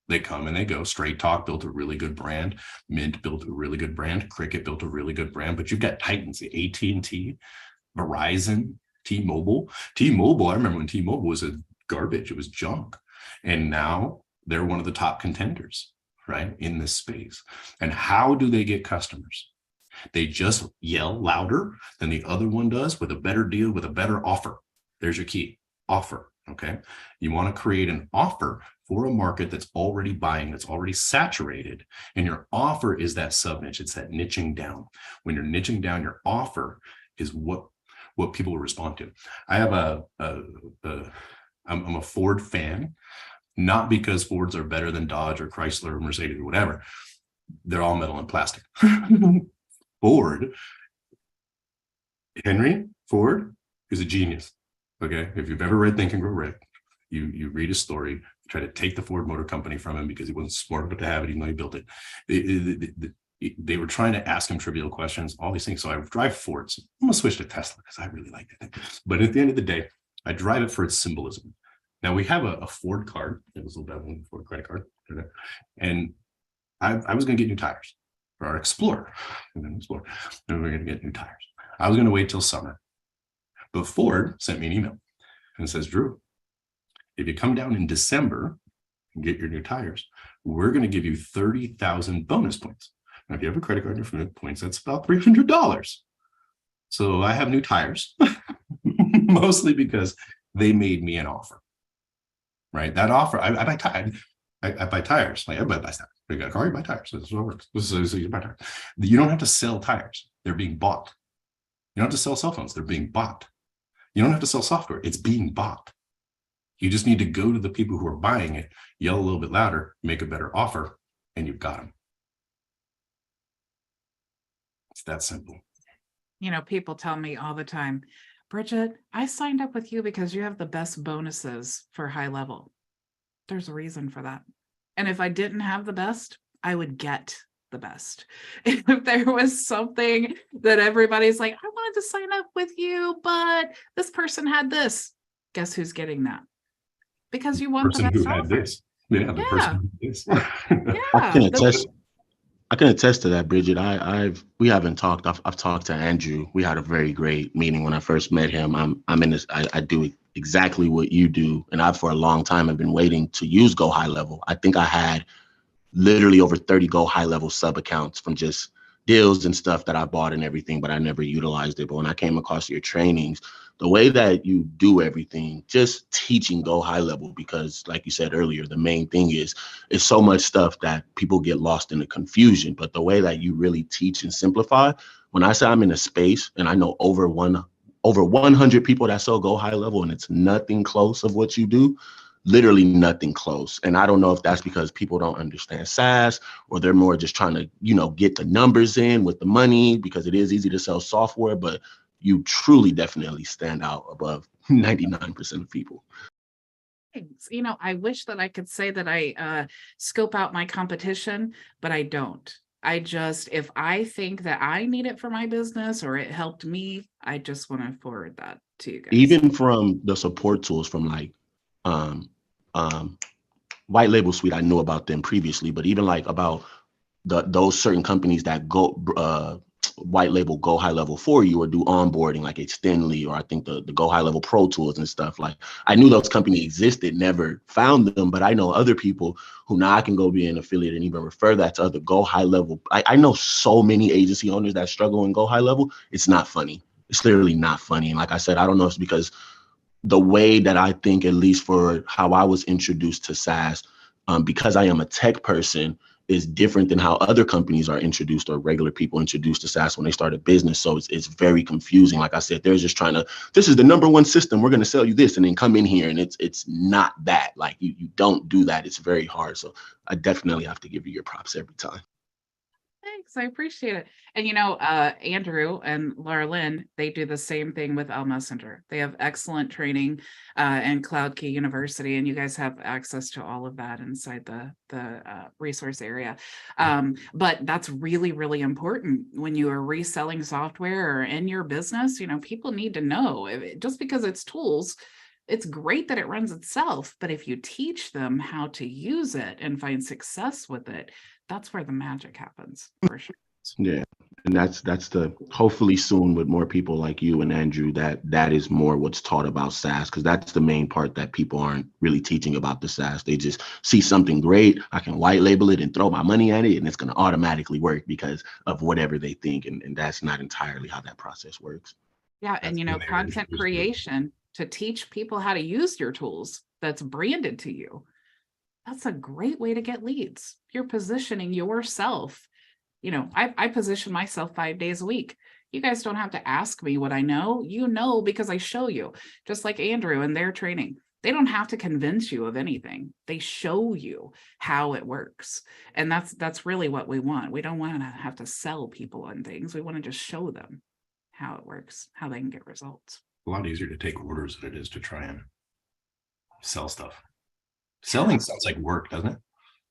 They come and they go. Straight Talk built a really good brand. Mint built a really good brand. Cricket built a really good brand. But you've got titans, AT&T, Verizon, T-Mobile. I remember when T-Mobile was a garbage. It was junk. And now they're one of the top contenders, right, in this space. And how do they get customers? They just yell louder than the other one does with a better deal, with a better offer. There's your key, offer, okay? You want to create an offer for a market that's already buying, that's already saturated, and your offer is that sub-niche, it's that niching down. When you're niching down, your offer is what people will respond to. I have I'm a Ford fan, not because Fords are better than Dodge or Chrysler or Mercedes or whatever. They're all metal and plastic. Ford, Henry Ford is a genius. Okay, if you've ever read Think and Grow Rich, you read his story, try to take the Ford Motor Company from him because he wasn't smart enough to have it, even though he built it. They were trying to ask him trivial questions, all these things. So I drive Fords. I'm gonna switch to Tesla because I really like that thing. But at the end of the day, I drive it for its symbolism. Now we have a Ford card. It was a little bit Ford credit card, and I was going to get new tires for our Explorer, and then Explorer, and we're going to get new tires. I was going to wait till summer, but Ford sent me an email and says, Drew, if you come down in December and get your new tires, we're going to give you 30,000 bonus points. Now, if you have a credit card and your points, that's about $300. So I have new tires, mostly because they made me an offer. Right, that offer, I buy tires. I buy tires. Like everybody buys tires. You got a car, you buy tires. This is what it works. This is you buy tires. You don't have to sell tires. They're being bought. You don't have to sell cell phones. They're being bought. You don't have to sell software. It's being bought. You just need to go to the people who are buying it, yell a little bit louder, make a better offer, and you've got them. It's that simple. You know, people tell me all the time, Bridget, I signed up with you because you have the best bonuses for HighLevel. There's a reason for that. And if I didn't have the best, I would get the best. If there was something that everybody's like, I wanted to sign up with you, but this person had this. Guess who's getting that? Because you want the Person best who had offer. this. Yeah, the person who had this. Yeah. I can attest to that, Bridget. We haven't talked. I've talked to Andrew. We had a very great meeting when I first met him. I'm in this. I do exactly what you do, and I've for a long time have been waiting to use Go HighLevel. I think I had literally over 30 Go HighLevel sub accounts from just deals and stuff that I bought and everything, but I never utilized it. But when I came across your trainings, the way that you do everything, just teaching Go HighLevel, because like you said earlier, the main thing is so much stuff that people get lost in the confusion. But the way that you really teach and simplify, when I say I'm in a space and I know over 100 people that sell Go HighLevel and it's nothing close of what you do, literally nothing close. And I don't know if that's because people don't understand SaaS or they're more just trying to, get the numbers in with the money, because it is easy to sell software, but you truly definitely stand out above 99% of people. Thanks. I wish that I could say that I scope out my competition, but I don't. If I think that I need it for my business or it helped me, I just want to forward that to you guys. Even from the support tools from like White Label Suite, I knew about them previously, but even like about those certain companies that go white label Go HighLevel for you or do onboarding like Extendly, or I think the Go HighLevel Pro tools and stuff. Like I knew those companies existed, never found them, but I know other people who now I can go be an affiliate and even refer that to other Go HighLevel. I know so many agency owners that struggle in Go HighLevel. It's not funny. It's literally not funny. And like I said, I don't know if it's because the way that I think, at least for how I was introduced to SaaS, because I am a tech person, is different than how other companies are introduced or regular people introduced to SaaS when they start a business. So it's very confusing. Like I said, they're just trying to, this is the #1 system, we're going to sell you this, and then come in here and it's not that. Like you don't do that. It's very hard. So I definitely have to give you your props every time. Thanks, I appreciate it. And Andrew and Laura Lynn, they do the same thing with ElMessenger. They have excellent training in Cloudkii University, and you guys have access to all of that inside the resource area. But that's really, really important when you are reselling software or in your business. People need to know, just because it's tools, it's great that it runs itself, but if you teach them how to use it and find success with it, that's where the magic happens, for sure. Yeah, And that's the, hopefully soon with more people like you and Andrew, that is more what's taught about SaaS, because that's the main part that people aren't really teaching about the SaaS. They just see something great, I can white label it and throw my money at it and it's going to automatically work because of whatever they think. And that's not entirely how that process works. Yeah, and That's when they were content introduced to it. creation to teach people how to use your tools that's branded to you. That's a great way to get leads. You're positioning yourself. I position myself 5 days a week. You guys don't have to ask me what I know. You know, because I show you, just like Andrew and their training. They don't have to convince you of anything. They show you how it works. And that's really what we want. We don't want to have to sell people on things. We want to just show them how it works, how they can get results. A lot easier to take orders than it is to try and sell stuff. Selling sounds like work, doesn't it?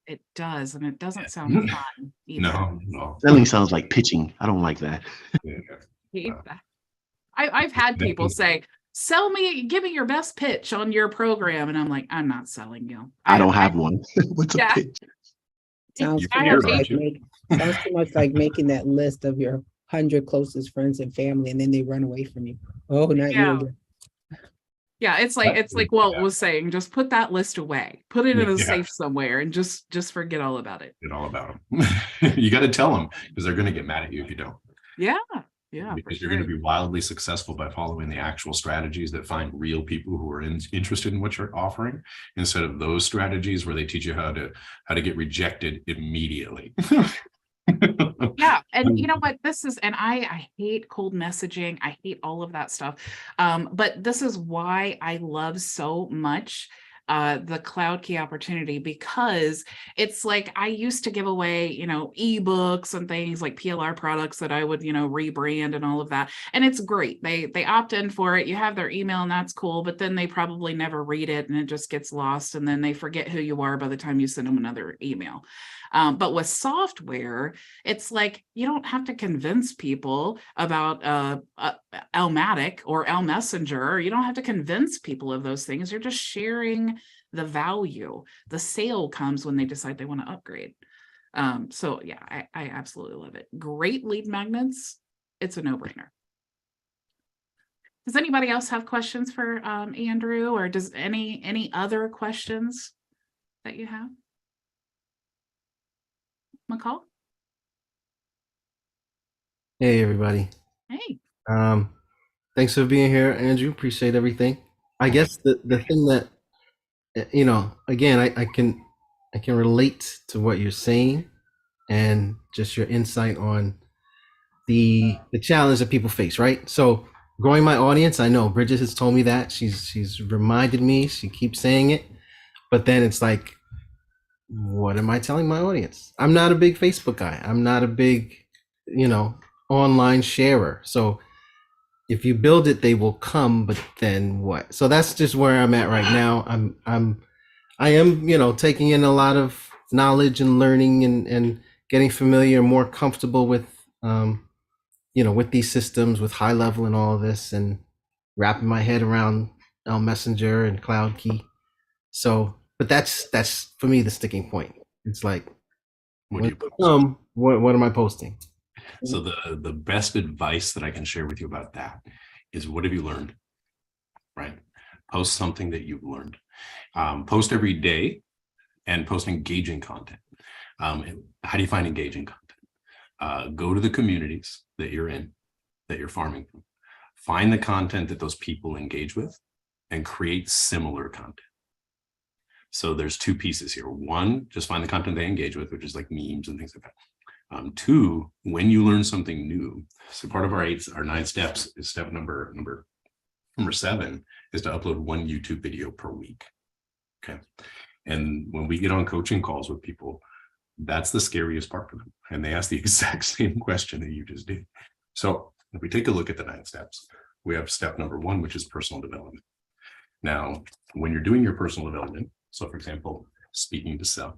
It does, and it doesn't sound fun either. No. Selling sounds like pitching. I don't like that. Yeah. Hate that. I've had people say, sell me, give me your best pitch on your program. And I'm like, I'm not selling you. I don't have one. What's a Yeah. pitch? Sounds You too can hear much about like you. sounds too much like making that list of your 100 closest friends and family, and then they run away from you. Oh, not Yeah. you again. Yeah, it's like Walt was saying, just put that list away, put it in a safe somewhere, and just forget all about it. Forget all about them. You got to tell them, because they're going to get mad at you if you don't. Yeah, Because you're going to be wildly successful by following the actual strategies that find real people who are interested in what you're offering, instead of those strategies where they teach you how to get rejected immediately. Yeah, and you know what, and I hate cold messaging. I hate all of that stuff. But this is why I love so much the Cloudkii opportunity, because it's like I used to give away, ebooks and things like PLR products that I would, rebrand and all of that. And it's great. They opt in for it. You have their email and that's cool, but then they probably never read it and it just gets lost. And then they forget who you are by the time you send them another email. But with software, it's like you don't have to convince people about Elmatic or ElMessenger. You don't have to convince people of those things. You're just sharing the value. The sale comes when they decide they want to upgrade. So yeah, I absolutely love it. Great lead magnets. It's a no-brainer. Does anybody else have questions for Andrew, or does any other questions that you have? McCall? Hey everybody. Hey. Thanks for being here, Andrew. Appreciate everything. I guess the thing that again, I can relate to what you're saying and just your insight on the challenge that people face, right? So growing my audience, I know Bridget has told me that. She's reminded me, she keeps saying it, but then it's like, what am I telling my audience? I'm not a big Facebook guy. I'm not a big, online sharer. So if you build it, they will come, but then what? So that's just where I'm at right now. I am, taking in a lot of knowledge and learning and getting familiar, more comfortable with, with these systems, with HighLevel and all of this, and wrapping my head around ElMessenger and Cloudkii. So, but that's for me the sticking point. It's like, What do you post? What am I posting? So the best advice that I can share with you about that is, what have you learned? Right? Post something that you've learned. Post every day and post engaging content. How do you find engaging content? Go to the communities that you're in, that you're farming from. Find the content that those people engage with and create similar content. So there's two pieces here. One, just find the content they engage with, which is like memes and things like that. Two, when you learn something new, so part of our 9 steps is step number 7 is to upload 1 YouTube video per week. Okay. And when we get on coaching calls with people, that's the scariest part for them. And they ask the exact same question that you just did. So if we take a look at the 9 steps, we have step number 1, which is personal development. Now, when you're doing your personal development, so for example, speaking to self,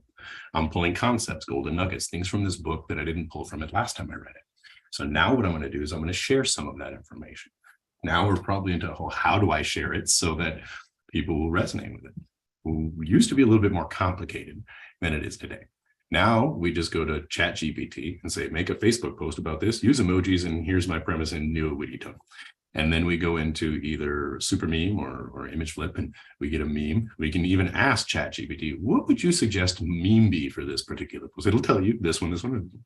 I'm pulling concepts, golden nuggets, things from this book that I didn't pull from it last time I read it. So now what I'm going to do is I'm going to share some of that information. Now we're probably into how do I share it so that people will resonate with it? Who used to be a little bit more complicated than it is today. Now we just go to ChatGPT and say, make a Facebook post about this, use emojis, and here's my premise in new witty tone. And then we go into either super meme or image flip, and we get a meme. We can even ask ChatGPT, what would you suggest meme be for this particular post? It'll tell you this one.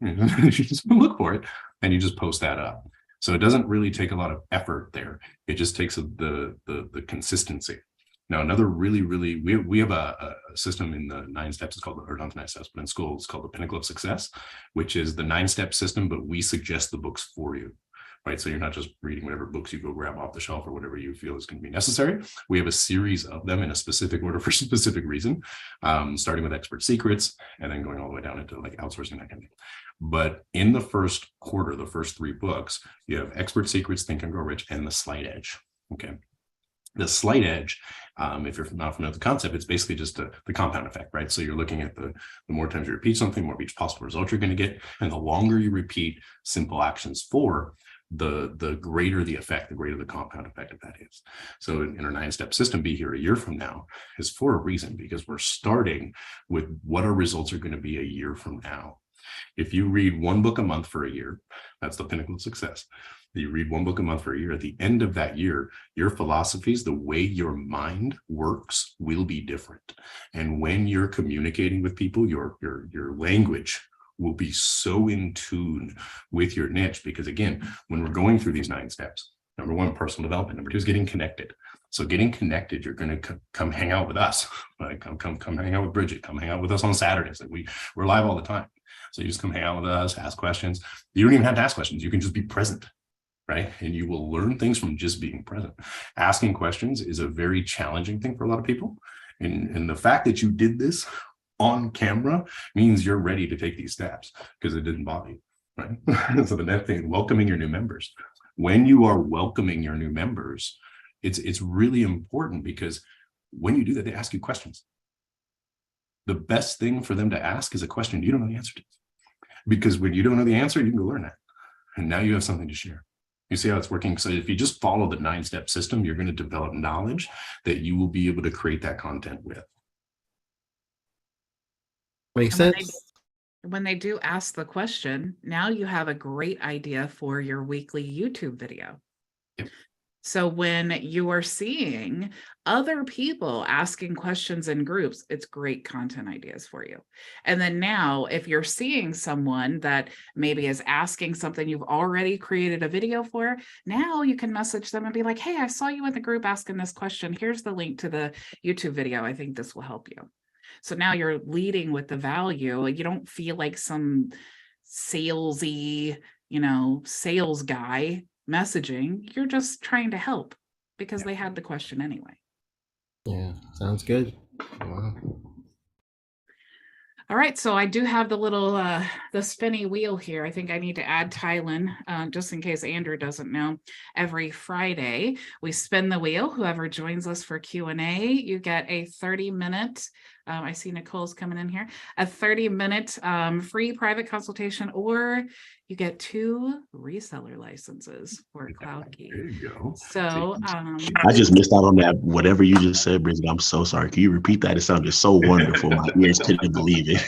You just look for it and you just post that up. So it doesn't really take a lot of effort there. It just takes the consistency. Now, another really, we have a system in the 9 steps. It's called, or not the 9 steps, but in school, it's called the Pinnacle of Success, which is the 9-step system, but we suggest the books for you. Right. So you're not just reading whatever books you go grab off the shelf or whatever you feel is going to be necessary. We have a series of them in a specific order for a specific reason, starting with expert secrets and then going all the way down into like outsourcing, that kind of thing. But in the first quarter, the first 3 books, you have expert secrets, Think and Grow Rich, and the slight edge. Okay. The slight edge, if you're not familiar with the concept, it's basically just the compound effect, right? So you're looking at the more times you repeat something, more each possible result you're going to get. And the longer you repeat simple actions for, the greater the effect, the greater the compound effect of that is. So in our 9-step system, Be Here a Year from Now, is for a reason, because we're starting with what our results are going to be a year from now. If you read 1 book a month for a year, that's the pinnacle of success. You read 1 book a month for a year. At the end of that year, your philosophies, the way your mind works, will be different. And when you're communicating with people, your language will be so in tune with your niche. Because again, when we're going through these 9 steps, number 1, personal development. Number 2 is getting connected. So getting connected, you're going to come hang out with us. Like come hang out with Bridget. Come hang out with us on Saturdays. Like we're live all the time. So you just come hang out with us, ask questions. You don't even have to ask questions. You can just be present, right? And you will learn things from just being present. Asking questions is a very challenging thing for a lot of people. And the fact that you did this on camera means you're ready to take these steps because it didn't bother you, right? So the next thing, welcoming your new members. When you are welcoming your new members, it's really important, because when you do that, they ask you questions. The best thing for them to ask is a question you don't know the answer to, because when you don't know the answer, you can go learn that, and now you have something to share. You see how it's working? So if you just follow the 9-step system, you're going to develop knowledge that you will be able to create that content with. Makes sense. When they do ask the question, now you have a great idea for your weekly YouTube video. Yep. So when you are seeing other people asking questions in groups, it's great content ideas for you. And then now, if you're seeing someone that maybe is asking something you've already created a video for, now you can message them and be like, hey, I saw you in the group asking this question. Here's the link to the YouTube video. I think this will help you. So now you're leading with the value. You don't feel like some salesy, sales guy messaging. You're just trying to help because they had the question anyway. Yeah, sounds good. Wow. All right, so I do have the little the spinny wheel here. I think I need to add Tylen, just in case Andrew doesn't know. Every Friday we spin the wheel. Whoever joins us for Q&A, you get a 30-minute. I see Nicole's coming in here. A 30-minute free private consultation, or you get 2 reseller licenses for Cloudkii. There you go. So I just missed out on that. Whatever you just said, Bridget, I'm so sorry. Can you repeat that? It sounded so wonderful. My ears couldn't believe it.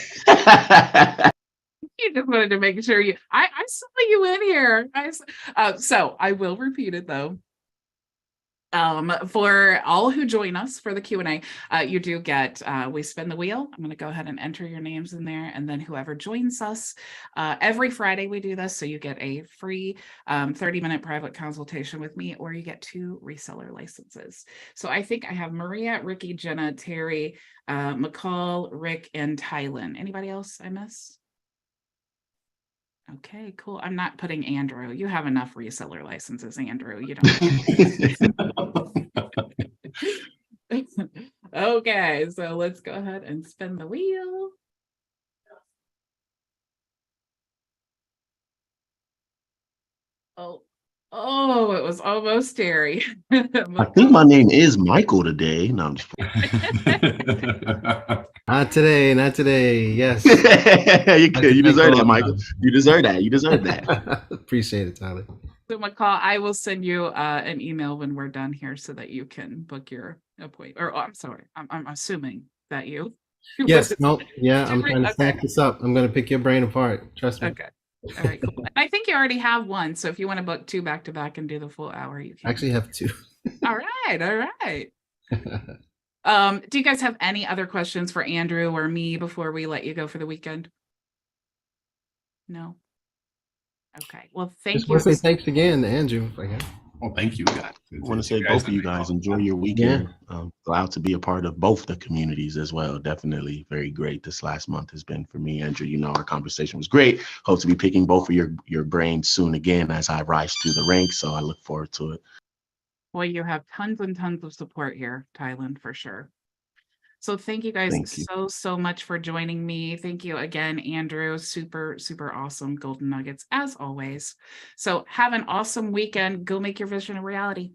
you just wanted to make sure I saw you in here. So I will repeat it though. For all who join us for the Q&A, you do get, we spin the wheel. I'm going to go ahead and enter your names in there. And then whoever joins us, every Friday we do this. So you get a free 30-minute private consultation with me, or you get 2 reseller licenses. So I think I have Maria, Ricky, Jenna, Terry, McCall, Rick, and Tylen. Anybody else I miss? Okay, cool. I'm not putting Andrew. You have enough reseller licenses, Andrew. You don't. Okay, so let's go ahead and spin the wheel. Oh, it was almost Terry. I think my name is Michael today. No, I'm just Not today, not today. Yes. you deserve that, Michael. You deserve that. You deserve that. Appreciate it, Tyler. So McCall, I will send you an email when we're done here so that you can book your appointment. Or I'm sorry, I'm assuming that you Yes, no, yeah, I'm trying to Okay. stack this up. I'm going to pick your brain apart. Trust me. Okay. All right, cool. I think you already have one. So if you want to book 2 back to back and do the full hour, you I can. actually have 2. All right. All right. Do you guys have any other questions for Andrew or me before we let you go for the weekend? No. Okay. Well, thank Just you. want to say thanks again to Andrew. Well, thank you, guys. I want to say both of you guys enjoy your weekend. Glad to be a part of both the communities as well. Definitely very great. This last month has been for me, Andrew. You know, our conversation was great. Hope to be picking both of your brains soon again as I rise through the ranks. So I look forward to it. Well, you have tons and tons of support here, Thailand, for sure. So thank you guys so much for joining me. Thank you again, Andrew. Super, super awesome golden nuggets as always. So have an awesome weekend. Go make your vision a reality.